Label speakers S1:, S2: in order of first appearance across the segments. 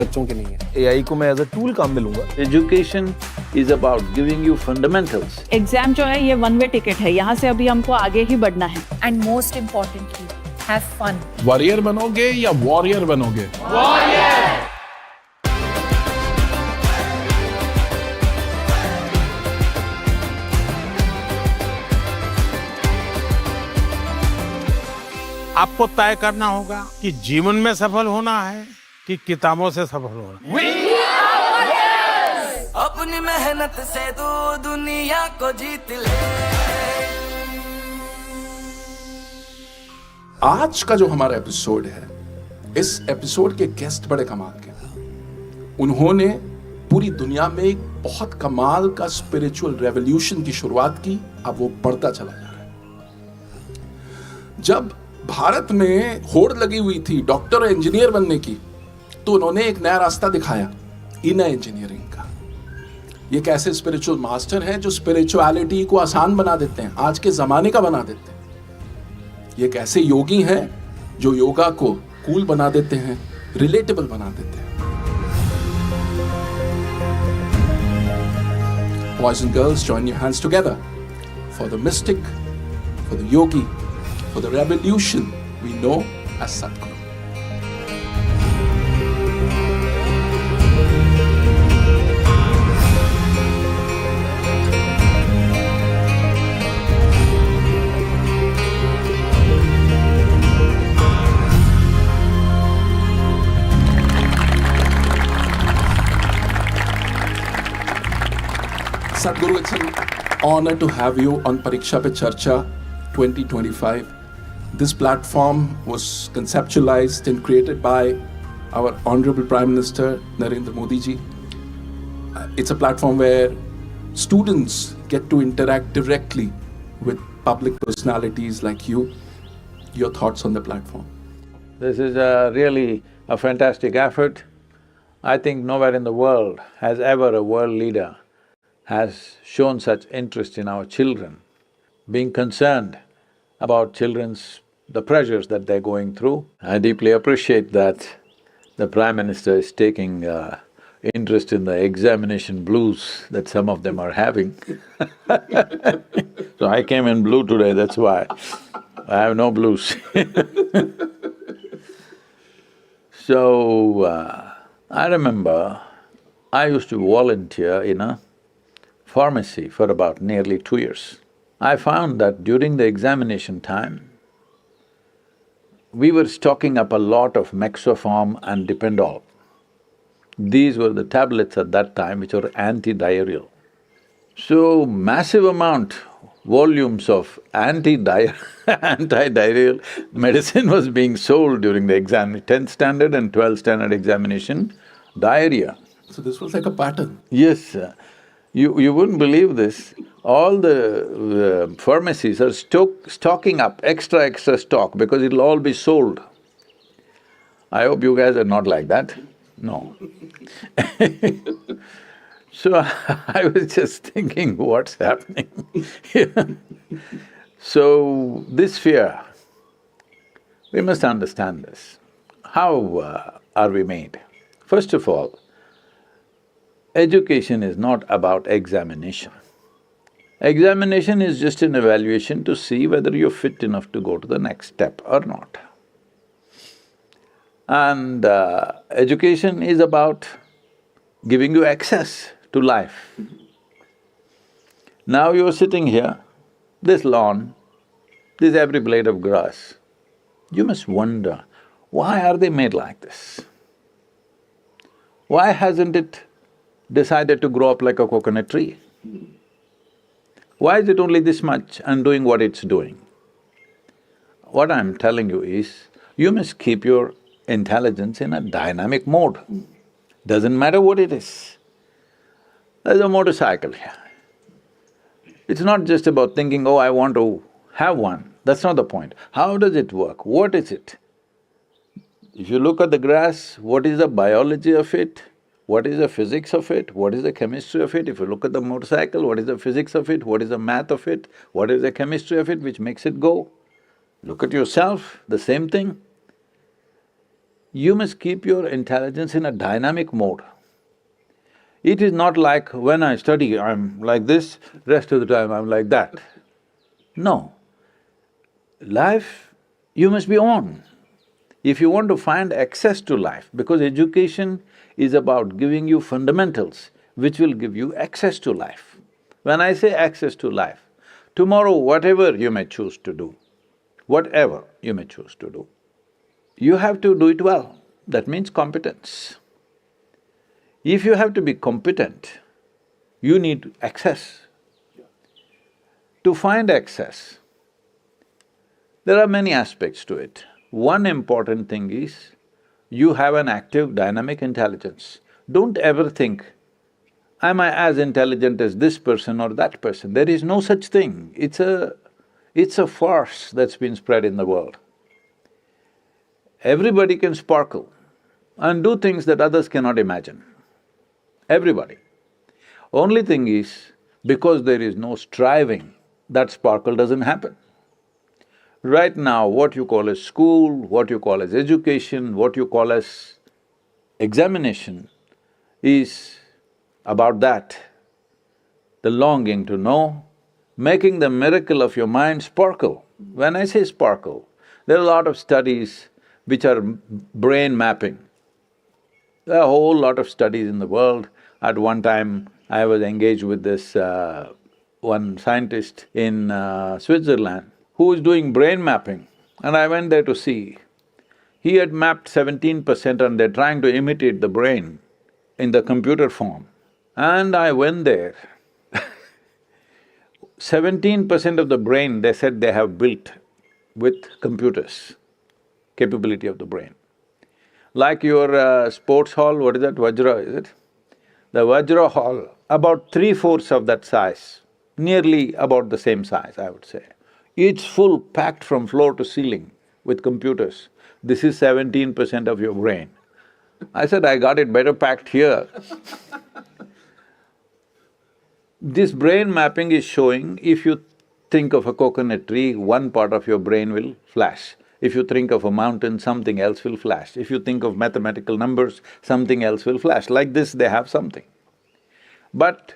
S1: बच्चों के नहीं है।
S2: AI को मैं एज अ टूल काम में लूंगा।
S3: Education is about giving you fundamentals.
S4: Exam जो है ये वन वे टिकट है, यहाँ से अभी हमको आगे ही बढ़ना है।
S5: And most importantly, have fun.
S6: Warrior बनोगे या वॉरियर बनोगे?
S7: आपको तय करना होगा कि जीवन में सफल होना है कि किताबों से सफल होना है।
S8: अपनी मेहनत से तू दुनिया को जीत ले।
S6: आज का जो हमारा एपिसोड है, इस एपिसोड के गेस्ट बड़े कमाल के हैं। उन्होंने पूरी दुनिया में एक बहुत कमाल का स्पिरिचुअल रेवोल्यूशन की शुरुआत की। अब वो बढ़ता चला जा रहा है। जब भारत में होड़ लगी हुई थी डॉक्टर और इंजीनियर बनने की, तो उन्होंने एक नया रास्ता दिखाया, इनर इंजीनियरिंग का। ये कैसे स्पिरिचुअल मास्टर हैं जो स्पिरिचुअलिटी को आसान बना देते हैं, आज के जमाने का बना देते हैं। ये कैसे योगी हैं जो योगा को कूल बना देते हैं, रिलेटेबल बना देते हैं। Boys and girls, join your hands together for the mystic, for the yogi, for the revolution we know as Sadguru. Sadguru, it's an honor to have you on Pariksha Pe Charcha 2025. This platform was conceptualized and created by our Honorable Prime Minister Narendra Modi ji. It's a platform where students get to interact directly with public personalities like you. Your thoughts on the platform?
S3: This is really a fantastic effort. I think nowhere in the world has ever a world leader has shown such interest in our children, being concerned about the pressures that they're going through. I deeply appreciate that the Prime Minister is taking interest in the examination blues that some of them are having. So I came in blue today, that's why. I have no blues. So, I remember I used to volunteer in a pharmacy for about nearly 2 years. I found that during the examination time, we were stocking up a lot of Mexoform and Dipendol. These were the tablets at that time which were anti-diarrheal. So, massive amount, volumes of anti-diarrheal medicine was being sold during the exam, 10th standard and 12th standard examination, diarrhea.
S6: So this was like a pattern.
S3: Yes, you wouldn't believe this. All the pharmacies are stocking up extra stock because it'll all be sold. I hope you guys are not like that. No. So I was just thinking, what's happening? So this fear, we must understand this. How are we made? First of all, education is not about examination. Examination is just an evaluation to see whether you're fit enough to go to the next step or not. And education is about giving you access to life. Now you're sitting here, this lawn, this every blade of grass, you must wonder, why are they made like this? Why hasn't it decided to grow up like a coconut tree? Why is it only this much and doing what it's doing? What I'm telling you is, you must keep your intelligence in a dynamic mode. Doesn't matter what it is. There's a motorcycle here. It's not just about thinking, oh, I want to have one. That's not the point. How does it work? What is it? If you look at the grass, what is the biology of it? What is the physics of it? What is the chemistry of it? If you look at the motorcycle, what is the physics of it? What is the math of it? What is the chemistry of it which makes it go? Look at yourself, the same thing. You must keep your intelligence in a dynamic mode. It is not like when I study, I'm like this, rest of the time I'm like that. No. Life, you must be on. If you want to find access to life, because education is about giving you fundamentals which will give you access to life. When I say access to life, tomorrow whatever you may choose to do, whatever you may choose to do, you have to do it well. That means competence. If you have to be competent, you need access. To find access, there are many aspects to it. One important thing is, you have an active, dynamic intelligence. Don't ever think, am I as intelligent as this person or that person? There is no such thing. It's a farce that's been spread in the world. Everybody can sparkle and do things that others cannot imagine. Everybody. Only thing is, because there is no striving, that sparkle doesn't happen. Right now, what you call as school, what you call as education, what you call as examination is about that. The longing to know, making the miracle of your mind sparkle. When I say sparkle, there are a lot of studies which are brain mapping. There are a whole lot of studies in the world. At one time, I was engaged with this one scientist in Switzerland who was doing brain mapping, and I went there to see. He had mapped 17% and they're trying to imitate the brain in the computer form. And I went there. 17% of the brain, they said they have built with computers, capability of the brain. Like your sports hall, what is that, Vajra, is it? The Vajra hall, about 3/4 of that size, nearly about the same size, I would say. It's full, packed from floor to ceiling with computers. This is 17% of your brain. I said, I got it better packed here. This brain mapping is showing, if you think of a coconut tree, one part of your brain will flash. If you think of a mountain, something else will flash. If you think of mathematical numbers, something else will flash. Like this, they have something. But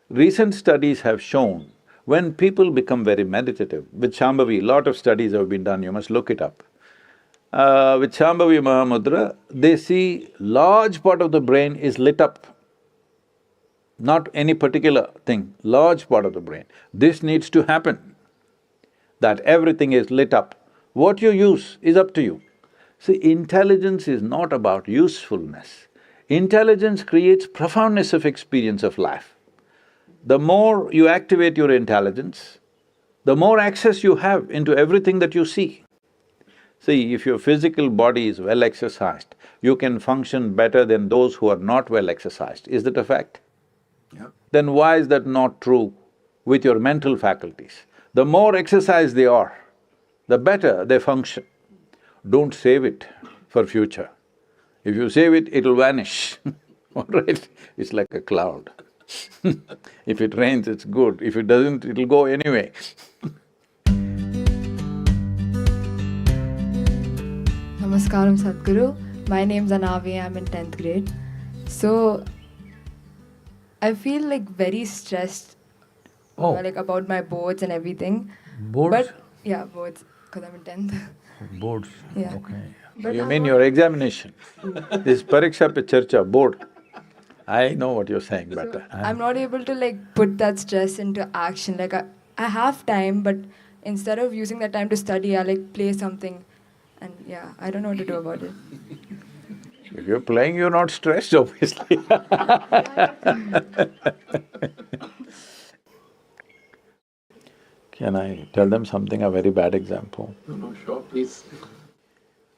S3: recent studies have shown, when people become very meditative, with Shambhavi, lot of studies have been done, you must look it up. With Shambhavi Mahamudra, they see large part of the brain is lit up. Not any particular thing, large part of the brain. This needs to happen, that everything is lit up. What you use is up to you. See, intelligence is not about usefulness. Intelligence creates profoundness of experience of life. The more you activate your intelligence, the more access you have into everything that you see. See, if your physical body is well exercised, you can function better than those who are not well exercised. Is that a fact?
S6: Yeah.
S3: Then why is that not true with your mental faculties? The more exercised they are, the better they function. Don't save it for future. If you save it, it'll vanish, all right? It's like a cloud. If it rains, it's good. If it doesn't, it'll go anyway.
S1: Namaskaram Sadguru. My name's Anavi, I'm in 10th grade. So, I feel like very stressed like about my boards and everything.
S3: Boards?
S1: But, yeah, boards, because I'm in 10th.
S3: Boards,
S1: Yeah.
S3: okay.
S1: But
S3: You
S1: I'm
S3: mean
S1: not-
S3: your examination? This Pariksha pe Charcha, board. I know what you're saying, but
S1: I'm not able to like put that stress into action. Like I have time, but instead of using that time to study, I like play something. And yeah, I don't know what to do about it.
S3: if you're playing, you're not stressed, obviously. Can I tell them something, a very bad example?
S6: No, sure, please.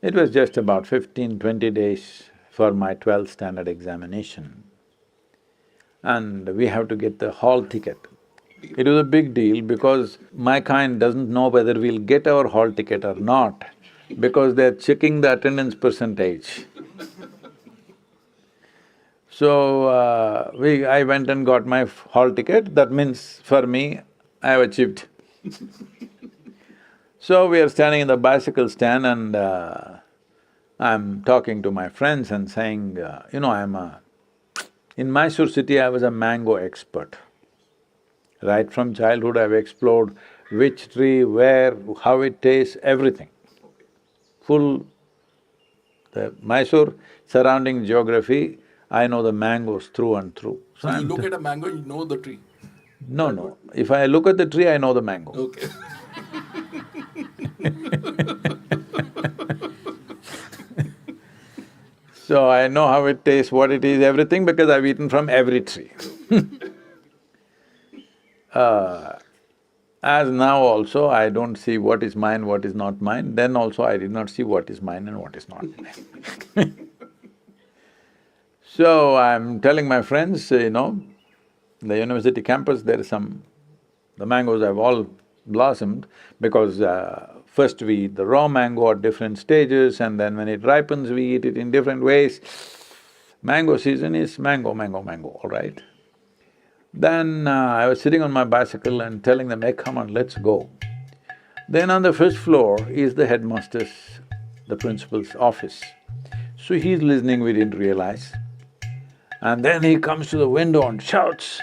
S3: It was just about 15-20 days for my 12th standard examination. And we have to get the hall ticket. It was a big deal because my kind doesn't know whether we'll get our hall ticket or not, because they're checking the attendance percentage. So, I went and got my hall ticket, that means for me, I have achieved. So we are standing in the bicycle stand and I'm talking to my friends and saying, in Mysore city I was a mango expert. Right from childhood I've explored which tree, where, how it tastes, everything. Full… the Mysore surrounding geography, I know the mangoes through and through.
S6: So you look at a mango, you know the tree.
S3: No. If I look at the tree, I know the mango.
S6: Okay.
S3: So I know how it tastes, what it is, everything, because I've eaten from every tree. As now also, I don't see what is mine, what is not mine, then also I did not see what is mine and what is not mine. So I'm telling my friends, the university campus, there is the mangoes have all blossomed because first we eat the raw mango at different stages and then when it ripens, we eat it in different ways. Mango season is mango, all right? Then I was sitting on my bicycle and telling them, hey, come on, let's go. Then on the first floor is the headmaster's, the principal's office. So he's listening, we didn't realize. And then he comes to the window and shouts,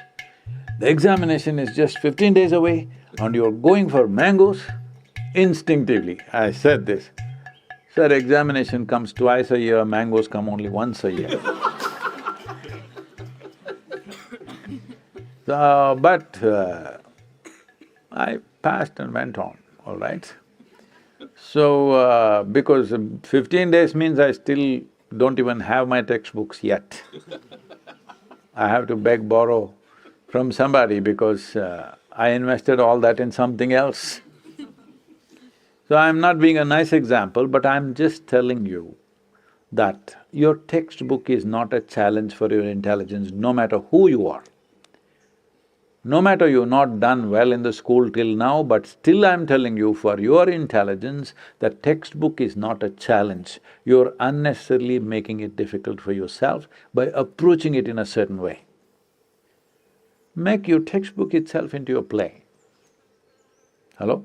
S3: the examination is just 15 days away and you're going for mangoes? Instinctively, I said this, sir, examination comes twice a year, mangoes come only once a year. But I passed and went on, all right? So, because 15 days means I still don't even have my textbooks yet. I have to beg, borrow from somebody because I invested all that in something else. So I'm not being a nice example, but I'm just telling you that your textbook is not a challenge for your intelligence, no matter who you are. No matter you've not done well in the school till now, but still I'm telling you, for your intelligence, the textbook is not a challenge. You're unnecessarily making it difficult for yourself by approaching it in a certain way. Make your textbook itself into a play. Hello?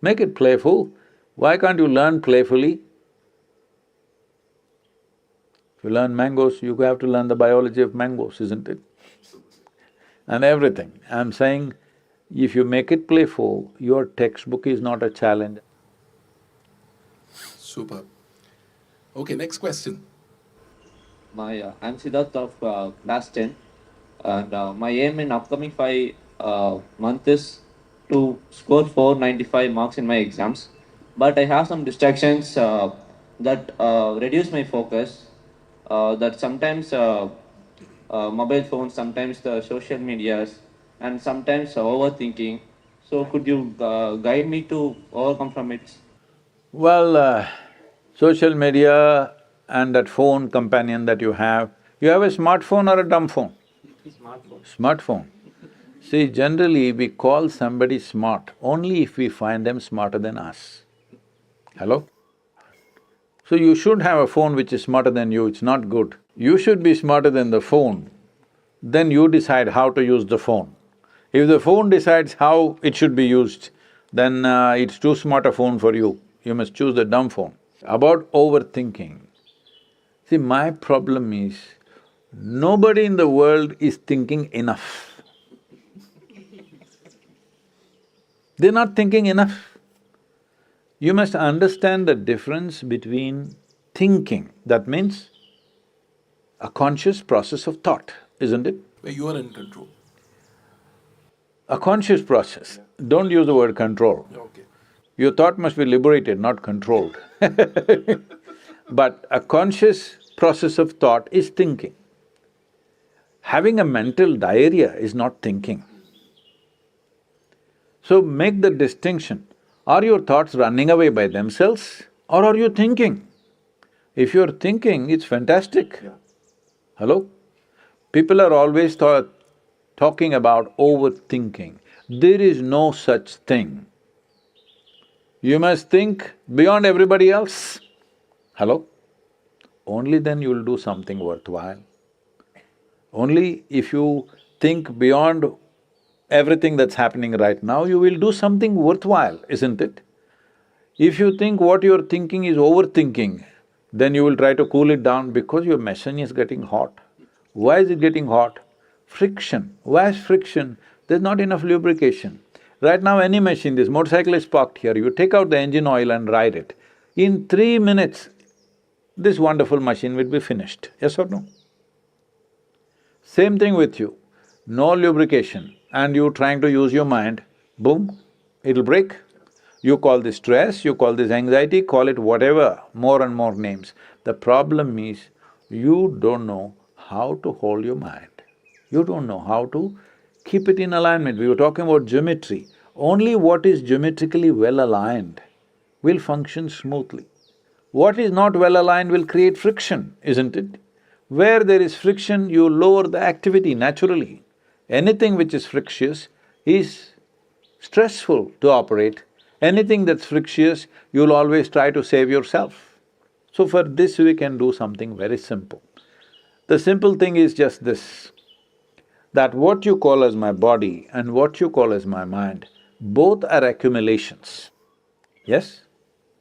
S3: Make it playful. Why can't you learn playfully? If you learn mangoes, you have to learn the biology of mangoes, isn't it? And everything. I'm saying, if you make it playful, your textbook is not a challenge.
S6: Superb. Okay, next question.
S9: I'm Siddharth of class 10 and my aim in upcoming 5 months is to score 495 marks in my exams. But I have some distractions that reduce my focus, that sometimes mobile phones, sometimes the social medias, and sometimes overthinking. So could you guide me to overcome from it?
S3: Well, social media and that phone companion that you have a smartphone or a dumb phone?
S9: Smartphone.
S3: Smartphone. See, generally we call somebody smart only if we find them smarter than us. Hello? So you should have a phone which is smarter than you, it's not good. You should be smarter than the phone, then you decide how to use the phone. If the phone decides how it should be used, then it's too smart a phone for you, you must choose the dumb phone. About overthinking, see, my problem is, nobody in the world is thinking enough. They're not thinking enough. You must understand the difference between thinking, that means a conscious process of thought, isn't it?
S6: Where you are in control.
S3: A conscious process, don't use the word control.
S6: Okay.
S3: Your thought must be liberated, not controlled. But a conscious process of thought is thinking. Having a mental diarrhea is not thinking. So make the distinction, are your thoughts running away by themselves or are you thinking? If you're thinking, it's fantastic.
S6: Yeah.
S3: Hello? People are always talking about overthinking. There is no such thing. You must think beyond everybody else. Hello? Only then you'll do something worthwhile. Only if you think beyond everything that's happening right now, you will do something worthwhile, isn't it? If you think what you're thinking is overthinking, Then you will try to cool it down because your machine is getting hot. Why is it getting hot? Friction. Why is friction? There's not enough lubrication. Right now any machine, this motorcycle is parked here, you take out the engine oil and ride it. In 3 minutes, this wonderful machine will be finished, yes or no? Same thing with you, no lubrication and you trying to use your mind, boom, it'll break. You call this stress, you call this anxiety, call it whatever, more and more names. The problem is, you don't know how to hold your mind. You don't know how to keep it in alignment. We were talking about geometry. Only what is geometrically well aligned will function smoothly. What is not well aligned will create friction, isn't it? Where there is friction, you lower the activity naturally. Anything which is frictious is stressful to operate. Anything that's frictious, you'll always try to save yourself. So for this we can do something very simple. The simple thing is just this, that what you call as my body and what you call as my mind, both are accumulations. Yes?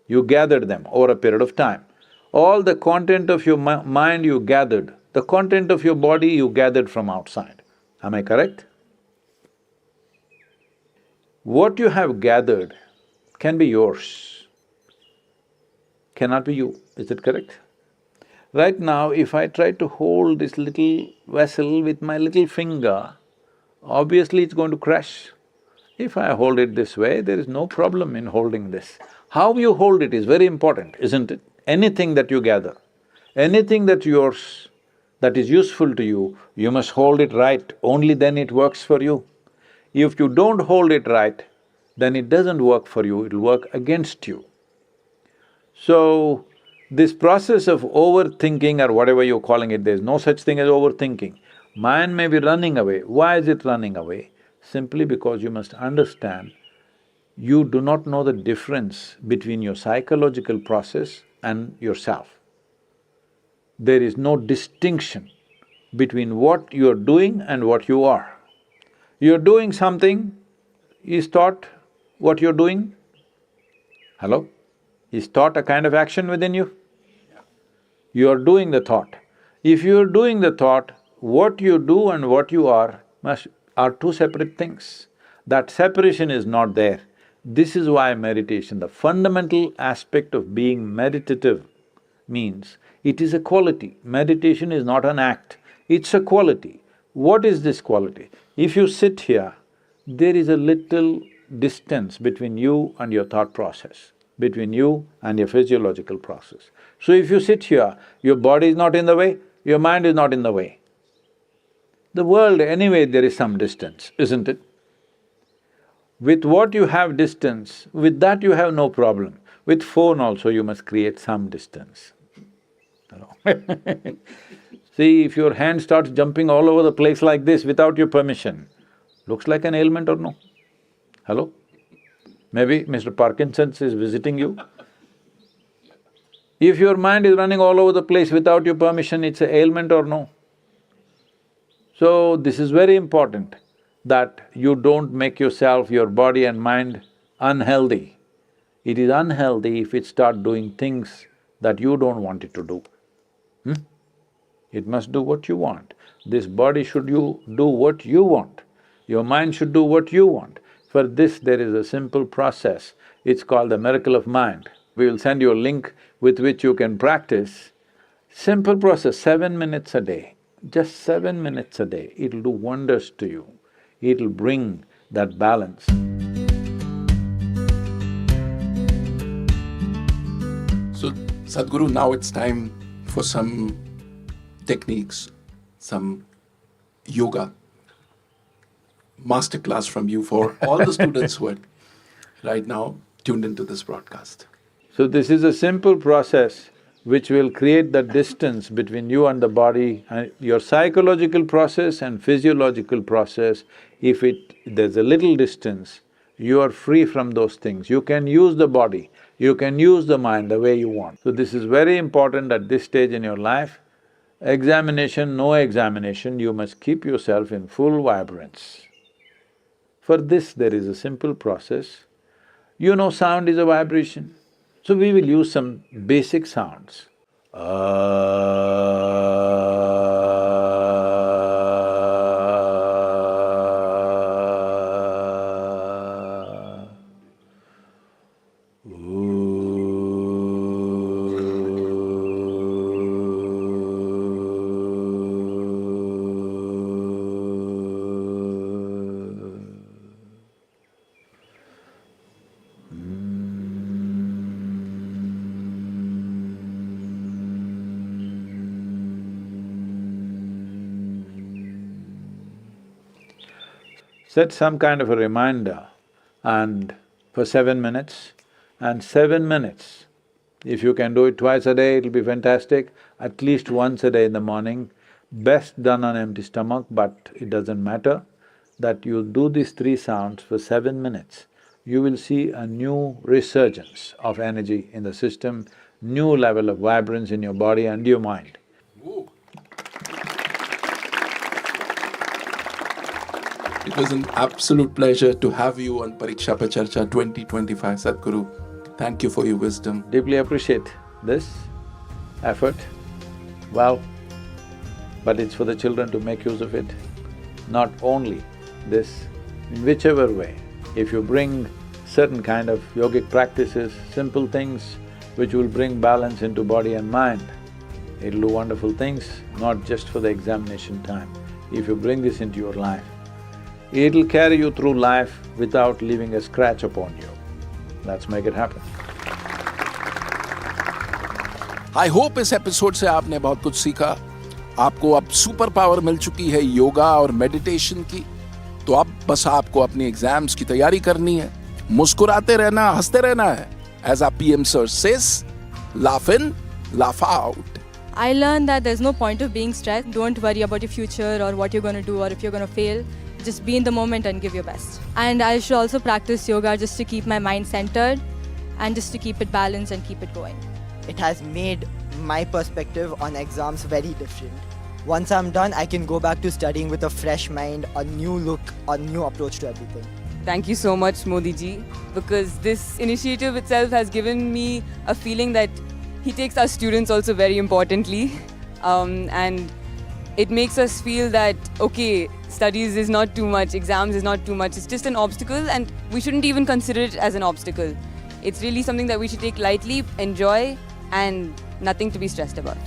S3: You gathered them over a period of time. All the content of your mind you gathered, the content of your body you gathered from outside. Am I correct? What you have gathered can be yours, cannot be you, is it correct? Right now, if I try to hold this little vessel with my little finger, obviously it's going to crash. If I hold it this way, there is no problem in holding this. How you hold it is very important, isn't it? Anything that you gather, anything that's yours, that is useful to you, you must hold it right, only then it works for you. If you don't hold it right, then it doesn't work for you, it'll work against you. So, this process of overthinking or whatever you're calling it, there's no such thing as overthinking. Mind may be running away. Why is it running away? Simply because you must understand, you do not know the difference between your psychological process and yourself. There is no distinction between what you're doing and what you are. You're doing something, is thought what you're doing? Hello? Is thought a kind of action within you? You are doing the thought. If you are doing the thought, what you do and what you are are two separate things. That separation is not there. This is why meditation, the fundamental aspect of being meditative means it is a quality. Meditation is not an act, it's a quality. What is this quality? If you sit here, there is a little distance between you and your thought process, between you and your physiological process. So if you sit here, your body is not in the way, your mind is not in the way. The world anyway there is some distance, isn't it? With what you have distance, with that you have no problem. With phone also you must create some distance. See, if your hand starts jumping all over the place like this without your permission, looks like an ailment or no? Hello? Maybe Mr. Parkinson's is visiting you. If your mind is running all over the place without your permission, it's an ailment or no? So, this is very important that you don't make yourself, your body and mind unhealthy. It is unhealthy if it starts doing things that you don't want it to do. It must do what you want. This body should do what you want. Your mind should do what you want. For this, there is a simple process. It's called the miracle of mind. We will send you a link with which you can practice. Simple process, 7 minutes a day. Just 7 minutes a day, it'll do wonders to you. It'll bring that balance.
S6: So, Sadguru, now it's time for some techniques, some yoga masterclass from you for all the students who are right now tuned into this broadcast.
S3: So this is a simple process which will create the distance between you and the body, and your psychological process and physiological process. If there's a little distance, you are free from those things. You can use the body, you can use the mind the way you want. So this is very important at this stage in your life. Examination, no examination, you must keep yourself in full vibrance. For this, there is a simple process. You know sound is a vibration, so we will use some basic sounds. Set some kind of a reminder and for 7 minutes, and 7 minutes. If you can do it twice a day, it'll be fantastic, at least once a day in the morning. Best done on empty stomach, but it doesn't matter, that you'll do these 3 sounds for 7 minutes. You will see a new resurgence of energy in the system, new level of vibrance in your body and your mind.
S6: It was an absolute pleasure to have you on Pariksha Pe Charcha 2025, Sadguru. Thank you for your wisdom.
S3: Deeply appreciate this effort. Well, but it's for the children to make use of it. Not only this, in whichever way, if you bring certain kind of yogic practices, simple things which will bring balance into body and mind, it'll do wonderful things, not just for the examination time. If you bring this into your life, it'll carry you through life without leaving a scratch upon you. Let's make it happen.
S6: I hope इस episode से आपने बहुत कुछ सीखा। आपको अब super power मिल चुकी है योगा और मेडिटेशन की, तो अब बस आपको अपनी एग्जाम्स की तैयारी करनी है, मुस्कुराते रहना, हंसते रहना है। As our PM sir says, laugh in, laugh out.
S10: I learned that there's no point of being stressed. Don't worry about your future or what you're going to do or if you're going to fail. Just be in the moment and give your best. And I should also practice yoga just to keep my mind centered and just to keep it balanced and keep it going.
S11: It has made my perspective on exams very different. Once I'm done, I can go back to studying with a fresh mind, a new look, a new approach to everything.
S12: Thank you so much, Modi ji, because this initiative itself has given me a feeling that he takes our students also very importantly, and it makes us feel that, okay, studies is not too much, exams is not too much, it's just an obstacle and we shouldn't even consider it as an obstacle. It's really something that we should take lightly, enjoy, and nothing to be stressed about.